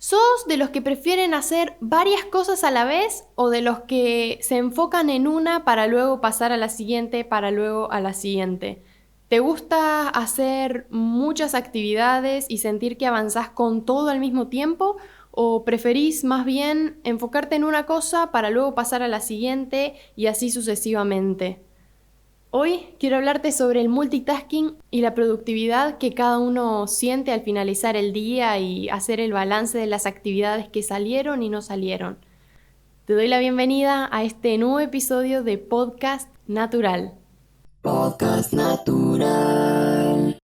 ¿Sos de los que prefieren hacer varias cosas a la vez o de los que se enfocan en una para luego pasar a la siguiente, para luego a la siguiente? ¿Te gusta hacer muchas actividades y sentir que avanzás con todo al mismo tiempo? ¿O preferís más bien enfocarte en una cosa para luego pasar a la siguiente y así sucesivamente? Hoy quiero hablarte sobre el multitasking y la productividad que cada uno siente al finalizar el día y hacer el balance de las actividades que salieron y no salieron. Te doy la bienvenida a este nuevo episodio de Podcast Natural. Podcast Natural.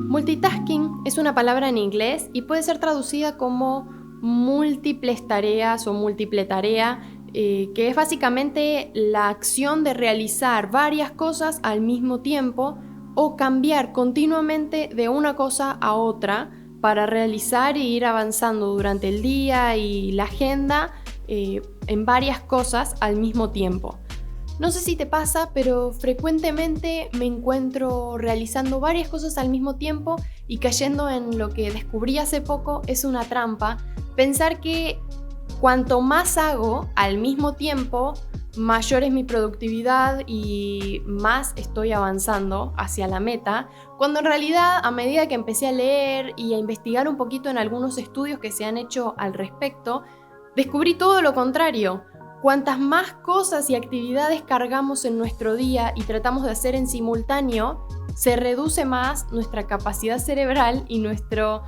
Multitasking es una palabra en inglés y puede ser traducida como múltiples tareas o múltiple tarea, que es básicamente la acción de realizar varias cosas al mismo tiempo o cambiar continuamente de una cosa a otra para realizar e ir avanzando durante el día y la agenda en varias cosas al mismo tiempo. No sé si te pasa, pero frecuentemente me encuentro realizando varias cosas al mismo tiempo y cayendo en lo que descubrí hace poco es una trampa. Pensar que cuanto más hago al mismo tiempo, mayor es mi productividad y más estoy avanzando hacia la meta, cuando en realidad a medida que empecé a leer y a investigar un poquito en algunos estudios que se han hecho al respecto, descubrí todo lo contrario. Cuantas más cosas y actividades cargamos en nuestro día y tratamos de hacer en simultáneo, se reduce más nuestra capacidad cerebral y nuestro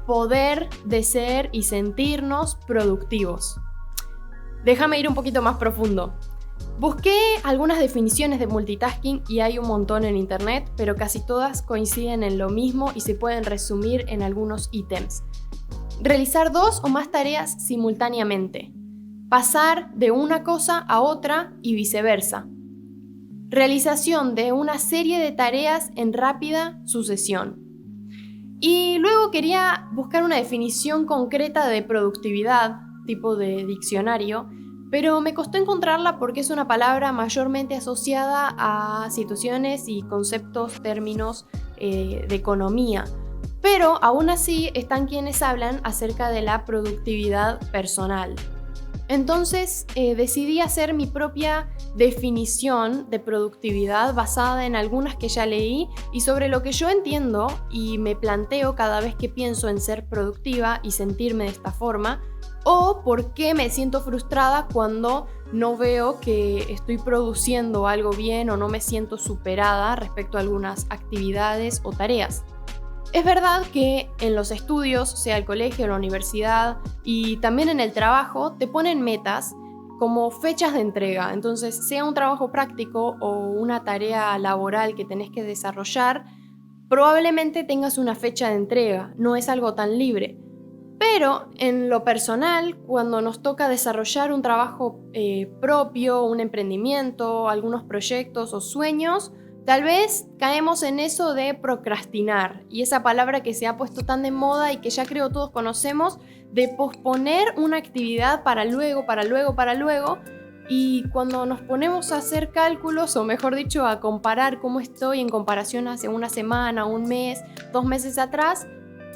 poder de ser y sentirnos productivos. Déjame ir un poquito más profundo. Busqué algunas definiciones de multitasking y hay un montón en internet, pero casi todas coinciden en lo mismo y se pueden resumir en algunos ítems. Realizar 2 o más tareas simultáneamente. Pasar de una cosa a otra y viceversa. Realización de una serie de tareas en rápida sucesión. Y luego quería buscar una definición concreta de productividad, tipo de diccionario, pero me costó encontrarla porque es una palabra mayormente asociada a situaciones y conceptos, términos de economía. Pero aún así están quienes hablan acerca de la productividad personal. Entonces decidí hacer mi propia definición de productividad basada en algunas que ya leí y sobre lo que yo entiendo y me planteo cada vez que pienso en ser productiva y sentirme de esta forma, o por qué me siento frustrada cuando no veo que estoy produciendo algo bien o no me siento superada respecto a algunas actividades o tareas. Es verdad que en los estudios, sea el colegio, la universidad y también en el trabajo, te ponen metas como fechas de entrega. Entonces, sea un trabajo práctico o una tarea laboral que tenés que desarrollar, probablemente tengas una fecha de entrega, no es algo tan libre. Pero en lo personal, cuando nos toca desarrollar un trabajo propio, un emprendimiento, algunos proyectos o sueños, tal vez caemos en eso de procrastinar, y esa palabra que se ha puesto tan de moda y que ya creo todos conocemos, de posponer una actividad para luego, y cuando nos ponemos a hacer cálculos, o mejor dicho, a comparar cómo estoy en comparación hace una semana, un mes, 2 meses atrás,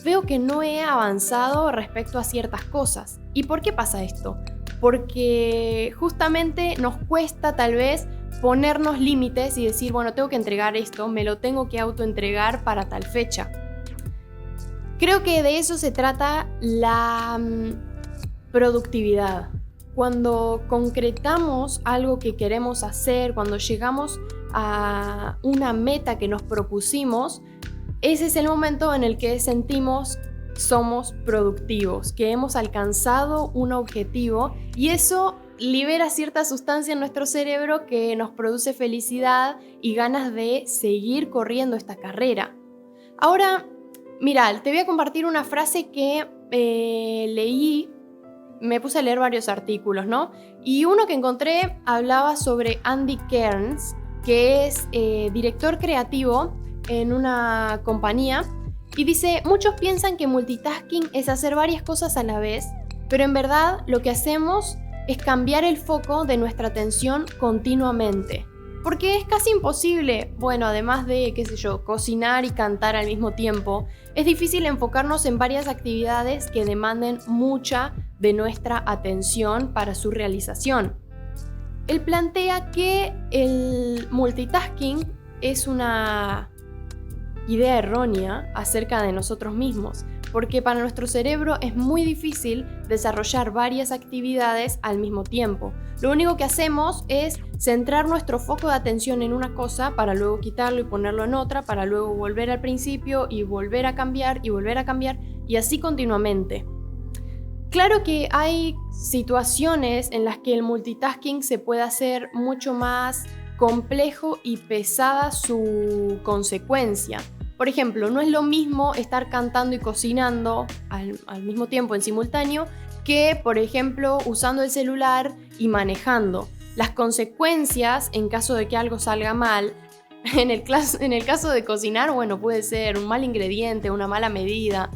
veo que no he avanzado respecto a ciertas cosas. ¿Y por qué pasa esto? Porque justamente nos cuesta tal vez ponernos límites y decir, bueno, tengo que entregar esto, me lo tengo que autoentregar para tal fecha. Creo que de eso se trata la productividad. Cuando concretamos algo que queremos hacer, cuando llegamos a una meta que nos propusimos, ese es el momento en el que sentimos somos productivos, que hemos alcanzado un objetivo y eso libera cierta sustancia en nuestro cerebro que nos produce felicidad y ganas de seguir corriendo esta carrera. Ahora, mira, te voy a compartir una frase que leí, me puse a leer varios artículos, ¿no? Y uno que encontré hablaba sobre Andy Cairns, que es director creativo en una compañía, y dice, muchos piensan que multitasking es hacer varias cosas a la vez, pero en verdad lo que hacemos es cambiar el foco de nuestra atención continuamente. Porque es casi imposible, bueno, además de, qué sé yo, cocinar y cantar al mismo tiempo, es difícil enfocarnos en varias actividades que demanden mucha de nuestra atención para su realización. Él plantea que el multitasking es una idea errónea acerca de nosotros mismos, porque para nuestro cerebro es muy difícil desarrollar varias actividades al mismo tiempo. Lo único que hacemos es centrar nuestro foco de atención en una cosa para luego quitarlo y ponerlo en otra, para luego volver al principio y volver a cambiar y volver a cambiar y así continuamente. Claro que hay situaciones en las que el multitasking se puede hacer mucho más complejo y pesada su consecuencia. Por ejemplo, no es lo mismo estar cantando y cocinando al mismo tiempo en simultáneo que, por ejemplo, usando el celular y manejando. Las consecuencias en caso de que algo salga mal, en el caso de cocinar, bueno, puede ser un mal ingrediente, una mala medida,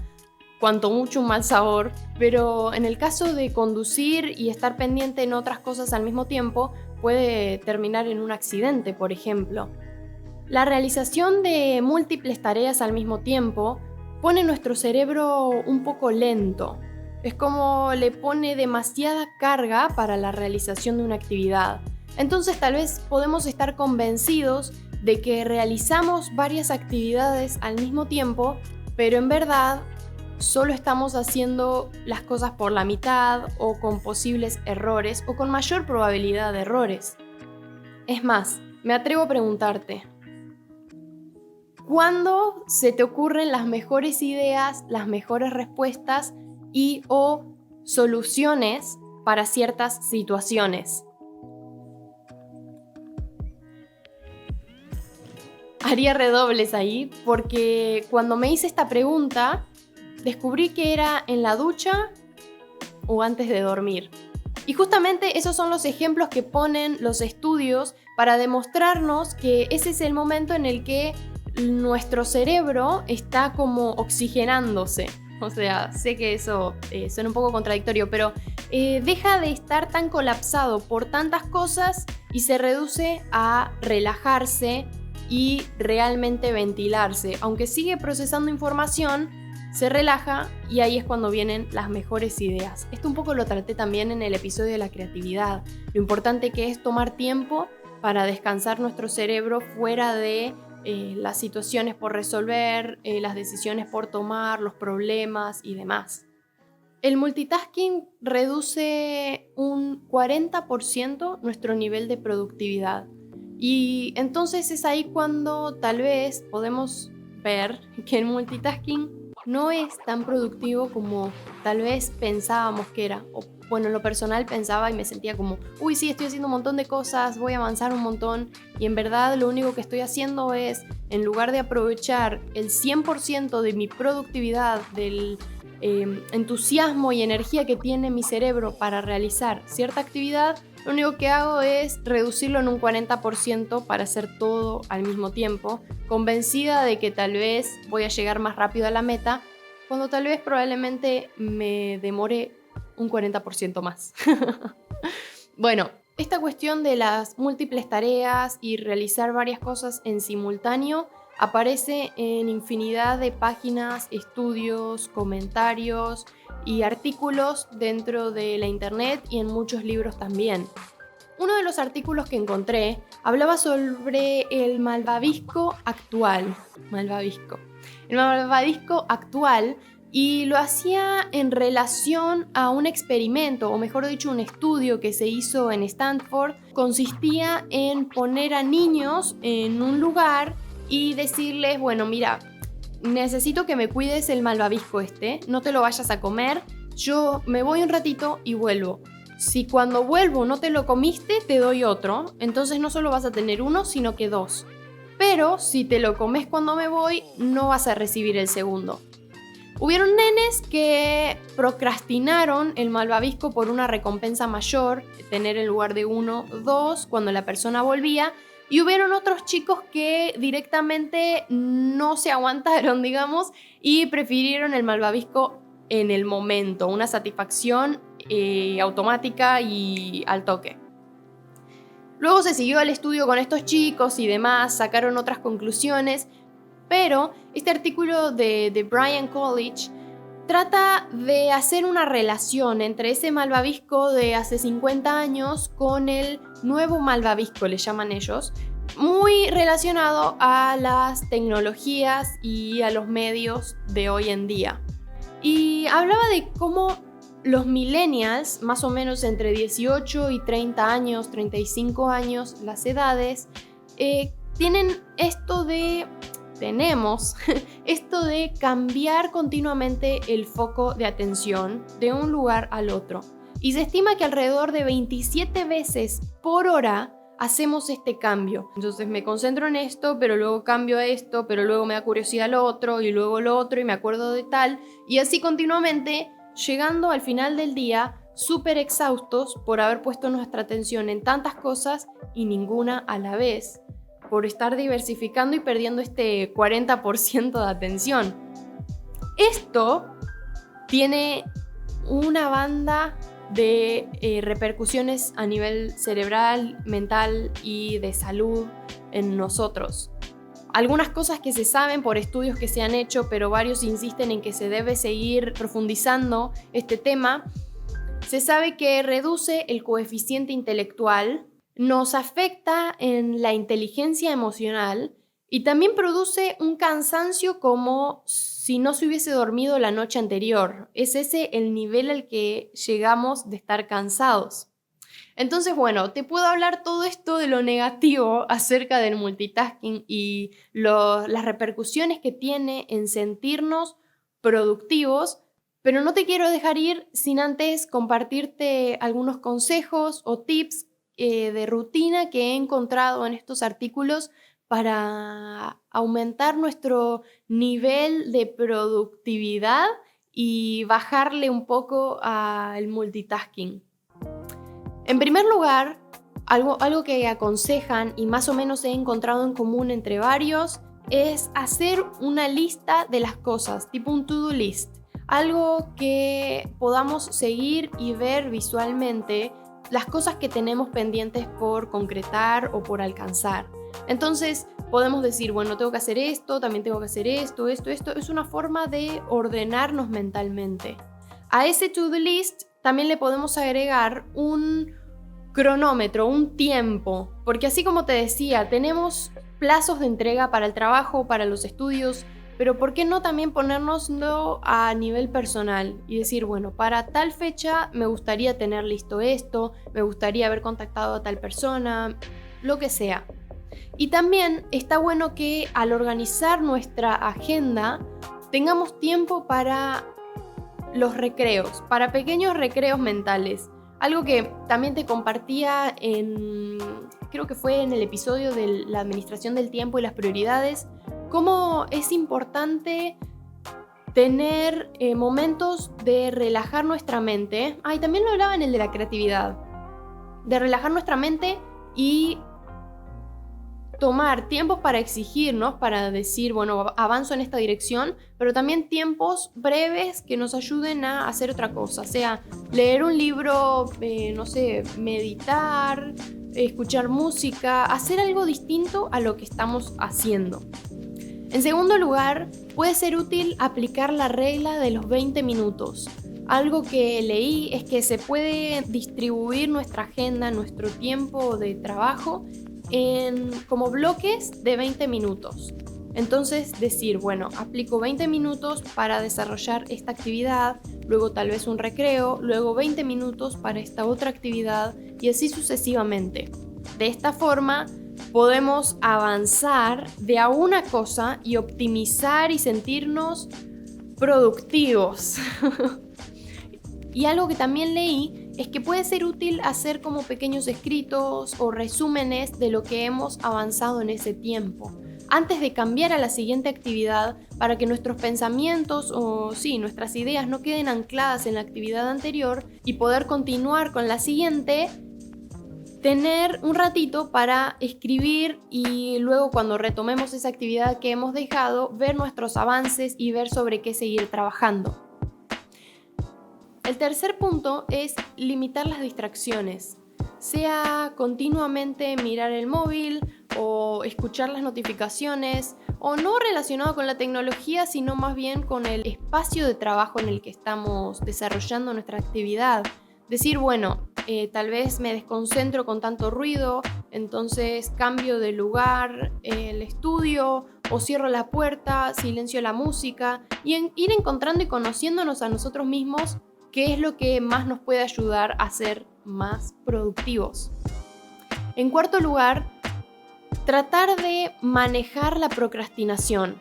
cuanto mucho un mal sabor, pero en el caso de conducir y estar pendiente en otras cosas al mismo tiempo, puede terminar en un accidente, por ejemplo. La realización de múltiples tareas al mismo tiempo pone nuestro cerebro un poco lento. Es como le pone demasiada carga para la realización de una actividad. Entonces tal vez podemos estar convencidos de que realizamos varias actividades al mismo tiempo, pero en verdad solo estamos haciendo las cosas por la mitad o con posibles errores o con mayor probabilidad de errores. Es más, me atrevo a preguntarte, ¿cuándo se te ocurren las mejores ideas, las mejores respuestas y o soluciones para ciertas situaciones? Haría redobles ahí porque cuando me hice esta pregunta descubrí que era en la ducha o antes de dormir. Y justamente esos son los ejemplos que ponen los estudios para demostrarnos que ese es el momento en el que nuestro cerebro está como oxigenándose. O sea, sé que eso suena un poco contradictorio, pero deja de estar tan colapsado por tantas cosas y se reduce a relajarse y realmente ventilarse. Aunque sigue procesando información, se relaja y ahí es cuando vienen las mejores ideas. Esto un poco lo traté también en el episodio de la creatividad. Lo importante que es tomar tiempo para descansar nuestro cerebro fuera de las situaciones por resolver, las decisiones por tomar, los problemas y demás. El multitasking reduce un 40% nuestro nivel de productividad. Y entonces es ahí cuando tal vez podemos ver que el multitasking no es tan productivo como tal vez pensábamos que era. O, bueno, en lo personal pensaba y me sentía como, uy, sí, estoy haciendo un montón de cosas, voy a avanzar un montón. Y en verdad lo único que estoy haciendo es, en lugar de aprovechar el 100% de mi productividad, del entusiasmo y energía que tiene mi cerebro para realizar cierta actividad, lo único que hago es reducirlo en un 40% para hacer todo al mismo tiempo, convencida de que tal vez voy a llegar más rápido a la meta, cuando tal vez probablemente me demore un 40% más. Bueno, esta cuestión de las múltiples tareas y realizar varias cosas en simultáneo aparece en infinidad de páginas, estudios, comentarios y artículos dentro de la internet y en muchos libros también. Uno de los artículos que encontré hablaba sobre el malvavisco actual. El malvavisco actual, y lo hacía en relación a un experimento, o mejor dicho, un estudio que se hizo en Stanford. Consistía en poner a niños en un lugar y decirles, bueno, mira, necesito que me cuides el malvavisco no te lo vayas a comer, yo me voy un ratito y vuelvo. Si cuando vuelvo no te lo comiste, te doy otro, entonces no solo vas a tener uno, sino que dos. Pero si te lo comes cuando me voy, no vas a recibir el segundo. Hubieron nenes que procrastinaron el malvavisco por una recompensa mayor, tener en lugar de 1, 2, cuando la persona volvía. Y hubieron otros chicos que directamente no se aguantaron, digamos, y prefirieron el malvavisco en el momento, una satisfacción automática y al toque. Luego se siguió el estudio con estos chicos y demás, sacaron otras conclusiones, pero este artículo de Bryan College trata de hacer una relación entre ese malvavisco de hace 50 años con el nuevo malvavisco, le llaman ellos, muy relacionado a las tecnologías y a los medios de hoy en día. Y hablaba de cómo los millennials, más o menos entre 18 y 30 años, 35 años, las edades, tenemos esto de cambiar continuamente el foco de atención de un lugar al otro. Y se estima que alrededor de 27 veces por hora hacemos este cambio. Entonces me concentro en esto, pero luego cambio a esto, pero luego me da curiosidad lo otro, y luego lo otro, y me acuerdo de tal, y así continuamente, llegando al final del día súper exhaustos por haber puesto nuestra atención en tantas cosas y ninguna a la vez, por estar diversificando y perdiendo este 40% de atención. Esto tiene una banda de repercusiones a nivel cerebral, mental y de salud en nosotros. Algunas cosas que se saben por estudios que se han hecho, pero varios insisten en que se debe seguir profundizando este tema. Se sabe que reduce el coeficiente intelectual, nos afecta en la inteligencia emocional y también produce un cansancio como si no se hubiese dormido la noche anterior. Es ese el nivel al que llegamos de estar cansados. Entonces, bueno, te puedo hablar todo esto de lo negativo acerca del multitasking y las repercusiones que tiene en sentirnos productivos, pero no te quiero dejar ir sin antes compartirte algunos consejos o tips de rutina que he encontrado en estos artículos para aumentar nuestro nivel de productividad y bajarle un poco al multitasking. En primer lugar, algo que aconsejan y más o menos he encontrado en común entre varios es hacer una lista de las cosas, tipo un to-do list, algo que podamos seguir y ver visualmente las cosas que tenemos pendientes por concretar o por alcanzar. Entonces podemos decir, bueno, tengo que hacer esto, también tengo que hacer esto. Es una forma de ordenarnos mentalmente. A ese to-do list también le podemos agregar un cronómetro, un tiempo, porque así como te decía, tenemos plazos de entrega para el trabajo, para los estudios, pero ¿por qué no también ponérnoslo a nivel personal y decir, bueno, para tal fecha me gustaría tener listo esto, me gustaría haber contactado a tal persona, lo que sea? Y también está bueno que al organizar nuestra agenda tengamos tiempo para los recreos, para pequeños recreos mentales. Algo que también te compartía creo que fue en el episodio de la administración del tiempo y las prioridades, cómo es importante tener momentos de relajar nuestra mente. Y también lo hablaba en el de la creatividad, de relajar nuestra mente y tomar tiempos para exigirnos, para decir, bueno, avanzo en esta dirección, pero también tiempos breves que nos ayuden a hacer otra cosa, sea leer un libro, meditar, escuchar música, hacer algo distinto a lo que estamos haciendo. En segundo lugar, puede ser útil aplicar la regla de los 20 minutos. Algo que leí es que se puede distribuir nuestra agenda, nuestro tiempo de trabajo como bloques de 20 minutos. Entonces decir, bueno, aplico 20 minutos para desarrollar esta actividad, luego tal vez un recreo, luego 20 minutos para esta otra actividad y así sucesivamente. De esta forma podemos avanzar de a una cosa y optimizar y sentirnos productivos. Y algo que también leí es que puede ser útil hacer como pequeños escritos o resúmenes de lo que hemos avanzado en ese tiempo, antes de cambiar a la siguiente actividad, para que nuestros pensamientos nuestras ideas no queden ancladas en la actividad anterior y poder continuar con la siguiente, tener un ratito para escribir y luego cuando retomemos esa actividad que hemos dejado, ver nuestros avances y ver sobre qué seguir trabajando. El tercer punto es limitar las distracciones. sea continuamente mirar el móvil o escuchar las notificaciones, o no relacionado con la tecnología, sino más bien con el espacio de trabajo en el que estamos desarrollando nuestra actividad. Decir, bueno, tal vez me desconcentro con tanto ruido, entonces cambio de lugar el estudio o cierro la puerta, silencio la música y ir encontrando y conociéndonos a nosotros mismos qué es lo que más nos puede ayudar a ser más productivos. En cuarto lugar, tratar de manejar la procrastinación.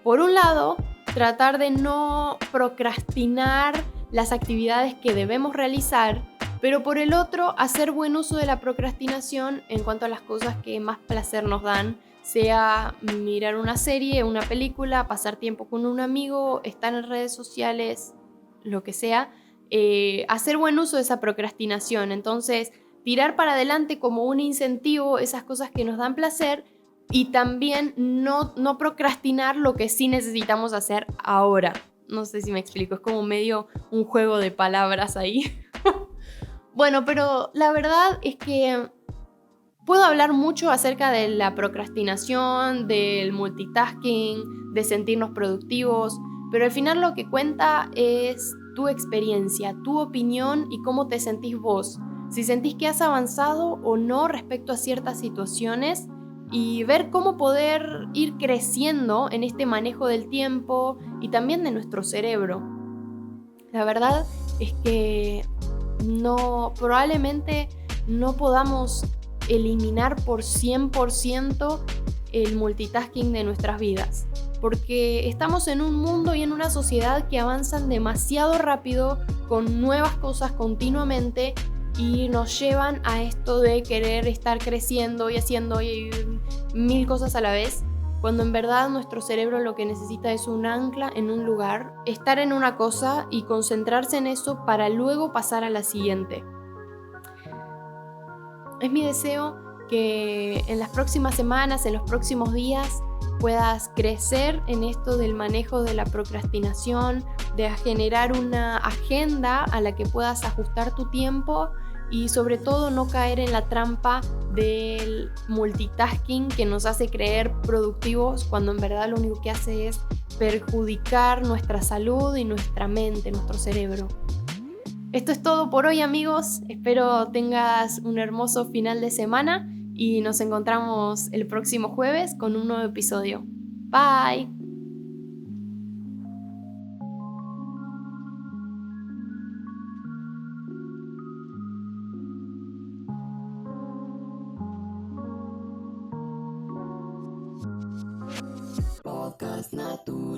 Por un lado, tratar de no procrastinar las actividades que debemos realizar, pero por el otro, hacer buen uso de la procrastinación en cuanto a las cosas que más placer nos dan, sea mirar una serie, una película, pasar tiempo con un amigo, estar en redes sociales, lo que sea, hacer buen uso de esa procrastinación. Entonces, tirar para adelante como un incentivo esas cosas que nos dan placer y también no procrastinar lo que sí necesitamos hacer ahora. No sé si me explico, es como medio un juego de palabras ahí. Bueno, pero la verdad es que puedo hablar mucho acerca de la procrastinación, del multitasking, de sentirnos productivos, pero al final lo que cuenta es tu experiencia, tu opinión y cómo te sentís vos. Si sentís que has avanzado o no respecto a ciertas situaciones y ver cómo poder ir creciendo en este manejo del tiempo y también de nuestro cerebro. La verdad es que probablemente no podamos eliminar por 100% el multitasking de nuestras vidas, porque estamos en un mundo y en una sociedad que avanzan demasiado rápido con nuevas cosas continuamente y nos llevan a esto de querer estar creciendo y haciendo mil cosas a la vez, cuando en verdad nuestro cerebro lo que necesita es un ancla en un lugar, estar en una cosa y concentrarse en eso para luego pasar a la siguiente. Es mi deseo que en las próximas semanas, en los próximos días, puedas crecer en esto del manejo de la procrastinación, de generar una agenda a la que puedas ajustar tu tiempo y sobre todo no caer en la trampa del multitasking que nos hace creer productivos cuando en verdad lo único que hace es perjudicar nuestra salud y nuestra mente, nuestro cerebro. Esto es todo por hoy, amigos. Espero tengas un hermoso final de semana y nos encontramos el próximo jueves con un nuevo episodio. Bye. Podcast Natura.